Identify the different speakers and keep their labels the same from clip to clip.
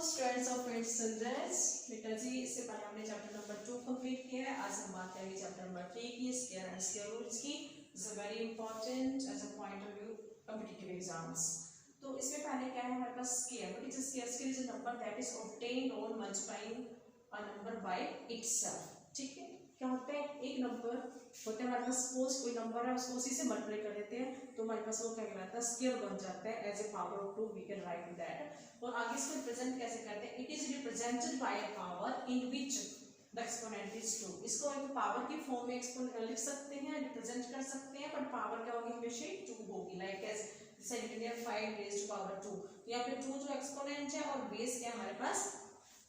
Speaker 1: Students of 8th standard, बेटा जी इससे पहले हमने चैप्टर नंबर 2 कंप्लीट किया है। आज हम बात करेंगे चैप्टर नंबर 3 की, स्क्वायर एंड स्क्वायर रूट्स की। It's a very important as a point of view competitive exams. तो इसमें पहले क्या है हमारे पास square, what is square? Square is a number that is obtained on multiplying a number by itself. ठीक है, क्या होता है, एक नंबर होता है हमारे पास, सपोज कोई नंबर है उसको उसी से मल्टीप्लाई कर देते हैं तो हमारे पास वो क्या कहलाता है, स्क्वायर बन जाता है। As a power of 2 we can write that. और आगे इसको रिप्रेजेंट कैसे करते हैं? It is represented by a power in which the exponent is 2। इसको एक पावर की फॉर्म में एक्सपोनेंट लिख सकते हैं, रिप्रेजेंट कर सकते हैं, बट पावर क्या होगी, हमेशा 2 होगी। Like as 5 raise to power 2, तो यहाँ पे 2 जो एक्सपोनेंट है और बेस क्या हमारे पास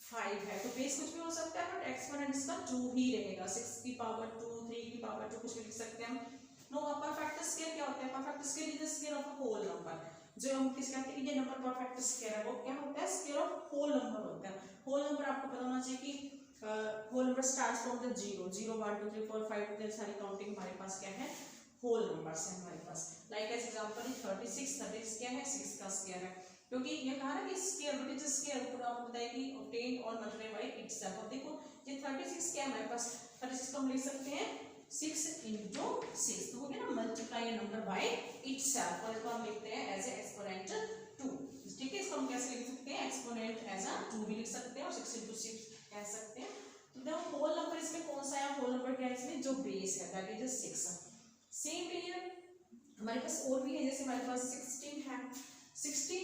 Speaker 1: 5 है, तो बेस कुछ भी हो सकता है बट एक्सपोनेंट इसका 2 ही रहेगा। 6 की पावर 2, 3 की पावर 2, कुछ भी लिख सकते हैं हम। नो, परफेक्ट स्क्वायर क्या होता है? Perfect square is the square of a whole number. जो हम किस कहते हैं कि ये नंबर परफेक्ट स्क्वायर है, वो क्या होता है, स्क्वायर ऑफ होल नंबर होता है। होल नंबर आपको पता होना चाहिए कि whole number starts from the 0 0 1 2 3 4 5 तक सारी काउंटिंग हमारे पास क्या है, होल नंबर्स है हमारे पास। लाइक एज एग्जांपल 36 क्या है, 6 का स्क्वायर है, क्योंकि ये कहा ना कि square root is square root, आपको बताया कि ऑब्टेन और मल्टीप्लाई बाय इटसेल्फ। अब देखो ये 36 क्या है हमारे पास, 36 को हम लिख सकते हैं 6 into 6, तो हो गया ना multiply a number by itself, और इसको हम लिखते हैं एज ए एक्सपोनेंट 2। ठीक है, इसको हम कैसे लिख सकते हैं, एक्सपोनेंट एज अ 2 भी लिख सकते हैं और 6 into 6 कह सकते हैं। तो देखो होल नंबर इसमें कौन सा है, होल नंबर क्या है इसमें, जो बेस है दैट इज 6। सेम हियर हमारे पास और भी है, जैसे हमारे पास 16 है, 16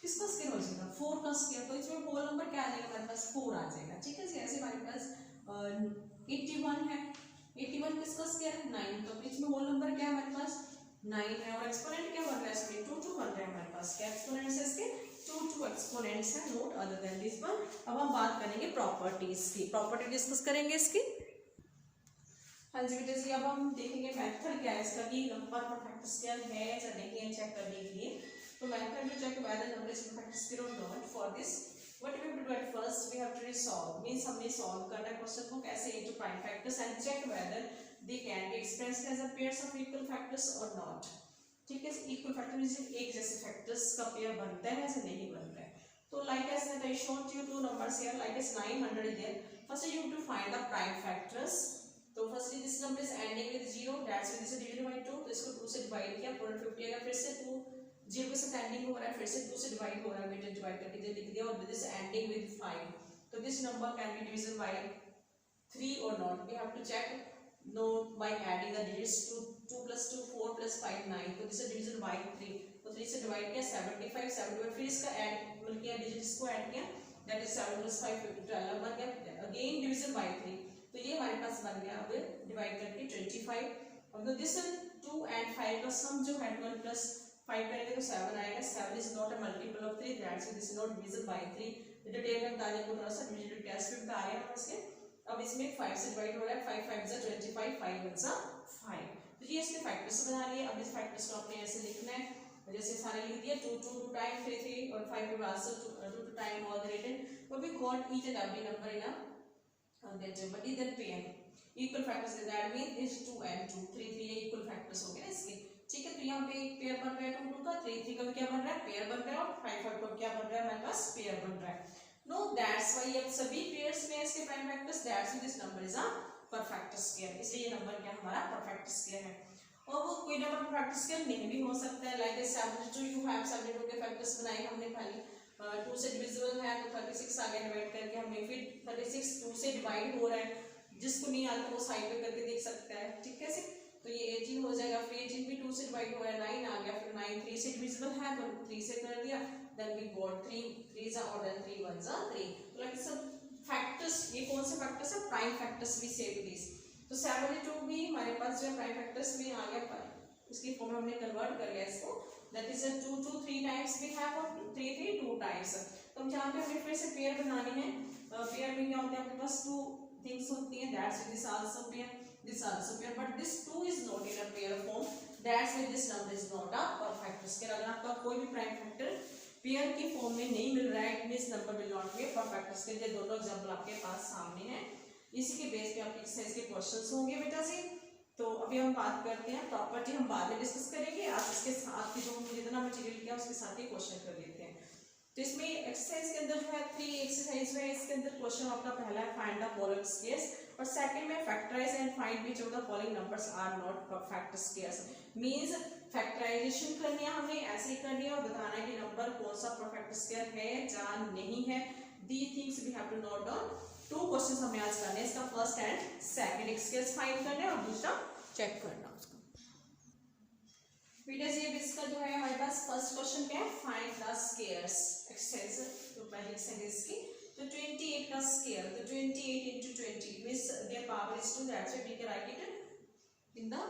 Speaker 1: किसका स्क्वायर हो जाएगा, 4 का स्क्वायर, तो इसमें होल नंबर क्या आ जाएगा हमारे पास, 4 आ जाएगा। ठीक है, ऐसे हमारे पास 81 है, 81 किसका स्क्वायर है, 9, तो इसमें होल नंबर क्या है हमारे पास 9 है, और एक्सपोनेंट क्या बन रहा है इसमें 2 2 बन रहा है हमारे पास। क्या एक्सपोनेंट्स है इसके, 2 2 एक्सपोनेंट्स है, note other than this one. अब हम बात करेंगे प्रॉपर्टीज की, प्रॉपर्टी डिस्कस करेंगे इसकी। हाँ जी बेटा जी, अब हम देखेंगे मेथड क्या है इसका, कि नंबर परफेक्ट स्क्वायर है या नहीं है चेक करने के लिए। तो मेथड में check whether number is perfect square और not. For this what we have to do at first, we have to resolve, means हमने सॉल्व करना है क्वेश्चन को कैसे into prime factors and check whether they can be expressed as a pairs of equal factors और not. ठीक है, equal factor means एक जैसे फैक्टर्स का पेयर बनता है या नहीं बनता है। तो like as that I showed you two numbers here, like as 900 is there. First you have to find the prime factors. तो firstly this number is ending with 0, that's mean इसे डिवाइडेड बाय 2, तो इसको 2 से divide किया, 450 आएगा, फिर से 2 0 के साथ एंडिंग हो रहा है, फिर से 2 से डिवाइड हो रहा है, बेटा डिवाइड करके दे लिख दिया, और दिस एंडिंग विद 5, तो this number can be division by 3 और not. We have to check no by adding the digits, 2 + 2 4 + 5 9, तो दिस इज डिविजन बाय 3, तो 3 से डिवाइड किया 75 75, फिर इसका ऐड मतलब किया, डिजिट्स को ऐड किया, दैट इज 7 + 5 12 बन गया, अगेन डिविजन बाय 3, तो ये हमारे पास बन गया। अब डिवाइड करके 25, अब दिस 2 and 5 का सम जो है 12 + 5 करेंगे तो 7 आएगा। 7 is not a multiple of 3, that's why this is not division by 3। Detail में बताने को थोड़ा सा डिविजन टेस्ट में बता रहे हैं हम इसके। अब इसमें 5 से डिवाइड हो रहा है, 5 5 = 25, 5 1 = 5, तो ये इसके फैक्टर्स बना लिए। अब इस फैक्टर्स को आपने ऐसे लिखना है, जैसे सारे लिख दिया, 2 2 टाइम 3 3 और 5 के बाद से 2 time all the written, but we got each and every number in a that but is that pair equal factors is that means is 2 and 2 3 3 ये equal factors हो गए ना इसके। ठीक है, तो यहाँ पे एक पेयर बन रहा है 2 2 का, 3 3 का भी क्या बन रहा है, पेयर बन रहा है, और 5 5 का क्या बन रहा है हमारे पास, पेयर बन रहा है। नो दैट्स व्हाई अब सभी पेयर्स में इसके prime factors, that's why this number is a perfect square, इसलिए ये नंबर क्या हमारा परफेक्ट स्क्वायर है। और वो कोई नंबर परफेक्ट स्क्वायर नहीं भी हो सकता है, लाइक 72 यू हैव 72 के फैक्टर्स बनाए हमने पहले, 2 से डिविजिबल है तो 36 आगे डिवाइड करके हमने, फिर 36 2 से डिवाइड हो रहा है, जिसको नहीं आता वो साइड पे करके देख सकता है। ठीक है, तो ये 18 हो जाएगा, फिर 18 भी 2 से डिवाइड हो रहा है, 9 आ गया, फिर 9 3 से डिविजिबल है तो 3 से कर दिया, देन वी गॉट 3 3 और देन 3 1 3, तो लाइक सब फैक्टर्स, ये कौन से फैक्टर्स है, प्राइम फैक्टर्स भी सेव दिस। तो 72 भी हमारे पास जो है प्राइम फैक्टर्स में आ गया, इसकी फॉर्म में हमने कन्वर्ट कर लिया इसको, that is 2 2 3 times we have और 3 3 2 टाइम्स। तो हम जहाँ पे हमें फिर से पेयर बनानी है, पेयर में क्या होता है आपके पास 2 थिंग्स होती हैं, that's why this also pair, this also pair, but this 2 is not in a pair form, that's why this number is not a perfect square. अगर आपका कोई भी प्राइम फैक्टर पेयर की फॉर्म में नहीं मिल रहा है, it means number will not be a perfect square. ये दोनों एग्जांपल आपके पास सामने हैं, इसी के बेस पे आपके एक्सरसाइज के क्वेश्चंस होंगे बेटा जी। तो अभी हम बात करते हैं प्रॉपर्टी, हम बाद में डिस्कस करेंगे, आज इसके साथ ही जो जितना मटेरियल किया उसके साथ ही क्वेश्चन कर लेते हैं। तो इसमें एक्सरसाइज के अंदर जो है 3 एक्सरसाइज है, इसके अंदर क्वेश्चन आपका पहला है फाइंड द फॉलोइंग स्क्वायर्स और सेकंड में factorise and find which of the following numbers are not perfect squares. Means factorisation करनी है हमने, ऐसे ही करनी है और बताना है कि नंबर कौन सा परफेक्ट स्क्वायर है या नहीं है। The things we have to note down. 2 questions हमें आज करने हैं, इसका first and second squares find करना है और दूसरा चेक करना उसका। बेटा जी अब इसका जो है हमारे पास फर्स्ट क्वेश्चन क्या है, फाइंड द स्क्वायर्स एक्सरसाइज। तो पहले एक्सरसाइज की तो 28 का स्क्वायर, तो 28 into 20 means their power is 2, that's why we can write it in the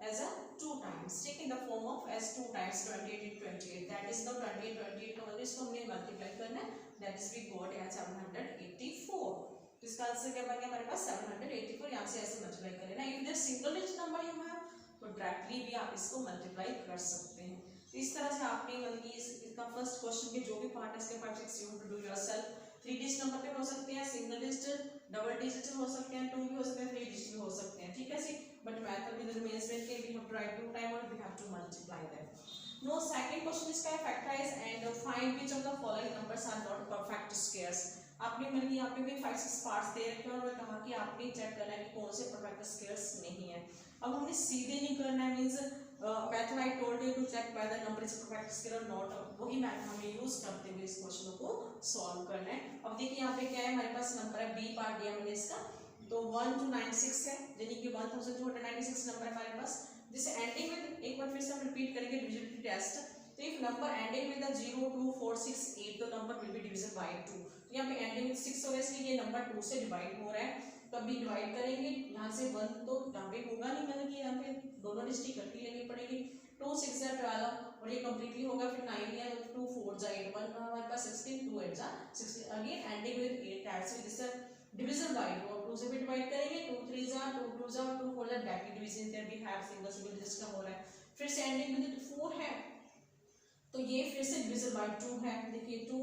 Speaker 1: as a 2 times, ठीक, in the form of as 2 times 28 into 28, that is the 28 का मतलब इसको हमने मल्टीप्लाई करना है, that is we got as 784। तो इसका answer क्या बन गया हमारे पास 784, यहाँ से ऐसे मल्टीप्लाई कर लेना। If the single digit number you have तो डायरेक्टली भी आप इसको मल्टीप्लाई कर सकते हैं। तो इस तरह से आपने मतलब इसका फर्स्ट क्वेश्चन के जो भी पार्ट है इसके 5 6 you have to do yourself. 3 digit number पे हो सकते हैं, सिंगल डिजिट, डबल डिजिट हो सकते हैं, 2 भी हो सकते हैं, 3 डिजिट भी हो सकते हैं, ठीक है सी। बट मेथड विद रिमेन्स में के we have to write 2 time और we have to multiply that. No second question इसका है factorize and find which of the following numbers are not perfect squares. आपने मतलब यहाँ पे भी 5 6 पार्ट्स दे रखे हैं और कहा कि आपने चेक करना है कि कौन से परफेक्ट स्क्वायर्स नहीं है। अब हमने सीधे नहीं करना है, means method I told you to check whether number is perfect square और नॉट, वही मेथड हमें यूज करते हुए इस क्वेश्चन को सॉल्व करना है। अब देखिए यहाँ पे क्या है, हमारे पास नंबर है, बी पार्ट दिया मैंने इसका, तो 1296 है, यानी कि 1296 नंबर है हमारे पास, जिसे एंडिंग विद, एक बार फिर से हम रिपीट करेंगे डिविजिबिलिटी टेस्ट। तो इफ नंबर एंडिंग विद 0 2 4 6 8 तो number will be divisible by 2। यहाँ पे एंडिंग विद 6 होगा इसलिए ये नंबर 2 से डिवाइड हो रहा है, तो अभी डिवाइड करेंगे यहाँ से 1 तो यहाँ पे होगा नहीं, मतलब कि यहाँ पे दोनों डिजिट इकट्ठी लेनी पड़ेगी। 2 6 जा 12 और ये कंप्लीटली होगा, फिर 9 लिया तो 2 4 जा 8 1 हमारे पास 16 2 8 जा 16 again ending with 8 that's with this division bye 2 और 2 से भी डिवाइड करेंगे, 2 3 जा 2 2 जा 2 4 जा directly division there we have single digit का हो रहा है। फिर से एंडिंग विद 4 है तो ये फिर से डिविजन बाय 2 है, देखिए 2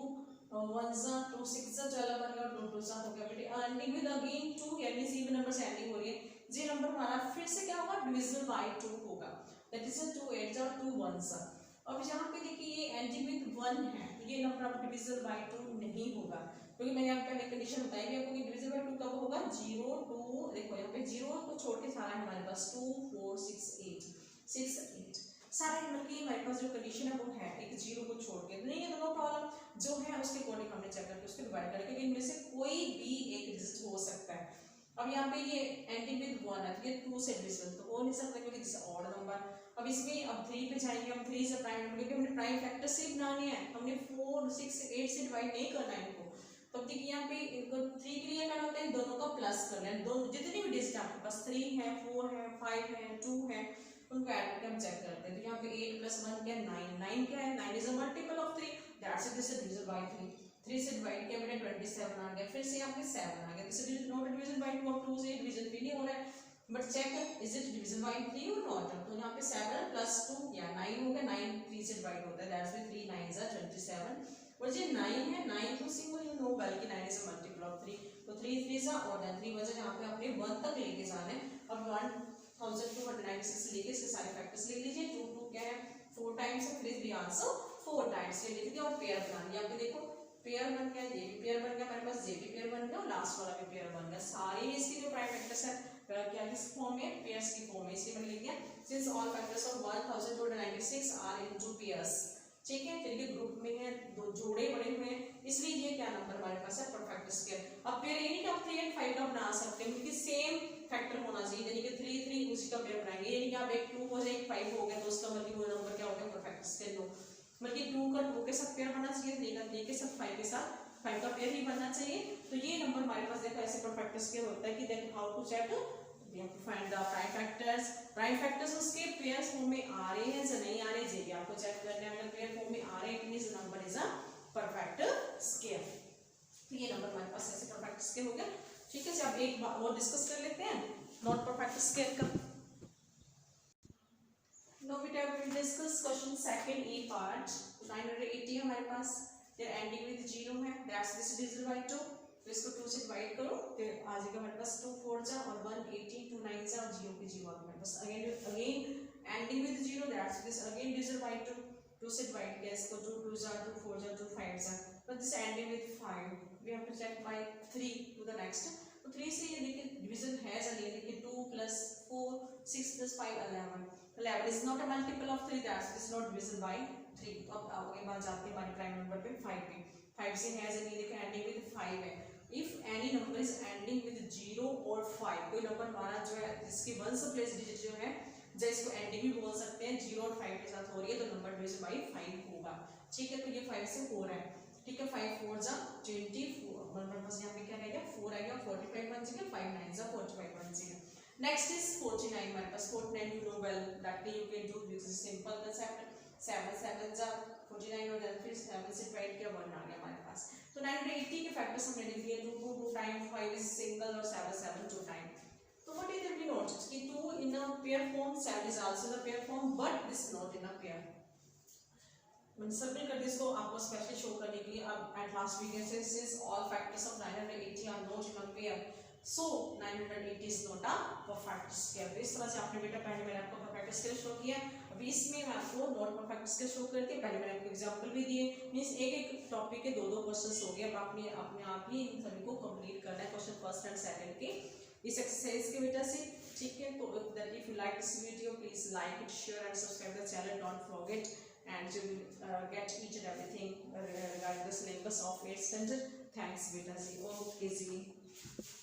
Speaker 1: 1 जा 2 6 जा 12 बन गया, 2 2 जा हो गया बेटा, एंडिंग विद अगेन 2 यानी इवन नंबर से एंडिंग हो रही है, ये नंबर हमारा फिर से क्या होगा, डिविजिबल बाय 2 होगा, दैट इज 2 8 जा 2 1 जा। अब यहाँ पे देखिए ये एंडिंग विद 1 है तो ये नंबर अब डिविजिबल बाय 2 नहीं होगा, क्योंकि मैंने आपको पहले कंडीशन बताई थी आपको कि डिविजिबल बाय 2 कब होगा, 0 2, देखो यहाँ पे 0 को छोड़ के सारा है हमारे पास 2 4 6 8 6 8 सारे नंबर की हमारे पास जो कंडीशन है वो है, एक 0 को छोड़ के नहीं है, दोनों प्रॉब्लम जो है उसके अकॉर्डिंग हमने चेक करके उसको डिवाइड करेंगे कि इनमें से कोई भी एक डिजिट हो सकता है। अब यहाँ पे ये एंडिंग विद 1 है तो ये 2 से डिविजिबल तो हो नहीं सकता क्योंकि दिस ऑड नंबर। अब इसमें अब 3 पे जाएंगे, हम 3 से प्राइम नंबर, क्योंकि हमने प्राइम फैक्टर से बनाने हैं, हमने 4 6 8 से डिवाइड नहीं करना है इनको। तो देखिए यहाँ पे 3 के लिए क्या होता है, दोनों का प्लस कर लें, दोनों जितनी भी डिजिट आपके पास 3 है 4 है 5 है 2 है उनको ऐड करके हम चेक करते हैं। तो यहाँ पे 8 + 1 क्या है 9, 9 क्या है 9 is a multiple of 3 that's it this division by 3, 3 से डिवाइड किया मैंने 27 आ गया, फिर से यहाँ पे 7 आ गया, this is not division bye 2 और 2 से डिवीजन भी नहीं हो रहा है, but check is it division by 3 और नॉट। तो यहाँ पे 7 + 2 या 9 हो गया, 9 3 से डिवाइड होता है दैट्स व्हाई 3 9 is 27 और ये 9 है 9 तो सिंगल यू नो वेल कि 9 इज अ मल्टीपल ऑफ 3 तो 3 3 सा और देन 3 वजह यहाँ पे आपने 1 तक लेके जाना है। अब 1296 लेके इसके सारे फैक्टर्स ले लीजिए, 2 2 क्या है 4 टाइम्स है, फिर भी आंसर 4 टाइम्स ले लीजिए और पेयर बना लिया। यहाँ पे देखो पेयर बन गया, ये भी पेयर बन गया, हमारे पास ये भी पेयर बन गया और लास्ट वाला भी पेयर बन गया, सारे इसके जो प्राइम फैक्टर्स है क्या किस फॉर्म में, पेयर्स की फॉर्म में, इसलिए मैंने लिख दिया since all factors of 1296 are into pairs, ठीक है, फिर ये ग्रुप में है, दो जोड़े बड़े हुए हैं, इसलिए ये क्या नंबर हमारे पास है परफेक्ट स्क्वायर। अब पेयर ये नहीं कि आप 3 और 5 का बना सकते हैं, क्योंकि सेम फैक्टर होना चाहिए, यानी कि 3 3 उसी का पेयर बनाएंगे, यानी कि आप एक 2 हो जाए एक 5 हो गया तो उसका मतलब वो नंबर क्या हो गया परफेक्ट स्क्वायर लो, बल्कि 2 का 2 के साथ पेयर बनना चाहिए, 3 का 3 के साथ 5 के साथ 5 का पेयर ही बनना चाहिए। तो ये नंबर हमारे पास देखो ऐसे परफेक्ट स्क्वायर होता है कि देखो how to check, we have to find the prime factors, prime factors उसके पेयर फॉर्म में आ रहे हैं या नहीं आ रहे ये भी आपको चेक करना है, अगर पेयर फॉर्म में आ रहे हैं means number is a perfect square. तो ये नंबर हमारे पास ऐसे परफेक्ट स्क्वायर हो गया, ठीक है। अब एक बार और डिस्कस कर लेते हैं नॉट परफेक्ट स्क्वायर का। Now we will discuss question second E part 980 हमारे पास, their ending with 0 है, that's this divided by 2, तो इसको 2 से डिवाइड करो तो आ जाएगा हमारे पास 2 4 जा और 1 18 2 9 जा और 0 पे 0 आ गया, बस again ending with 0 that's this again division bye 2, 2 से डिवाइड किया इसको, 2 2 जा 2 4 जा 2 5 जा, but this ending with 5 we have to check by 3 to the next. तो 3 से ये देखिए डिवीजन है या नहीं, देखिए 2 + 4 6 + 5 11 is not a multiple of 3, that is not division by 3. तो अब आगे बात जाते हैं हमारे प्राइम नंबर पे 5 पे, 5 से है या नहीं, देखिए एंडिंग विद 5 है. If any number is ending with 0 और 5, कोई नंबर हमारा जो है जिसकी वंस प्लेस डिजिट जो है, जैसे इसको एंडिंग भी बोल सकते हैं, 0 और 5 के साथ हो रही है, तो नंबर डिविजन बाय 5 होगा. ठीक है, तो ये 5 से हो रहा है. ठीक है, 5 4 जा 24, नंबर बस यहाँ पे क्या रहेगा 4 आएगा, 45 बन जाएगा, 5 9 जा 45 बन जाएगा. Next is 49. हमारे पास 49 you know well that you can do this simple concept. 7 7 जा 49 और देन फिर 7 से डिवाइड किया 1 आ गया हमारे पास. तो 980 के फैक्टर्स हमने लिख दिए, 2 2 2 टाइम, 5 इज सिंगल और 7 7 2 time. So what is it we noticed कि 2 in a pair form, 7 is also the pair form, but this not in a pair. मैंने सर्कल कर दिया इसको आपको स्पेशली शो करने के लिए. अब at last we can say since all factors of 980 are not in a pair, so 980 is not a perfect square. तो इस तरह से आपने बेटा पहले मैंने आपको perfect square शो किया. अभी इसमें मैं आपको नॉट परफेक्ट स्क्वेयर शो करती है. पहले मैंने आपको एग्जांपल भी दिए, मींस एक टॉपिक के दो क्वेश्चंस हो गए. अब आपने अपने आप ही इन सभी को कंप्लीट करना है, क्वेश्चन फर्स्ट एंड सेकंड के इस एक्सरसाइज के बेटा से. ठीक है, तो if you like this video please like it, share and subscribe the channel. Don't forget and you will get each and everything regarding the syllabus of 8th standard. Thanks beta ji. Okay ji.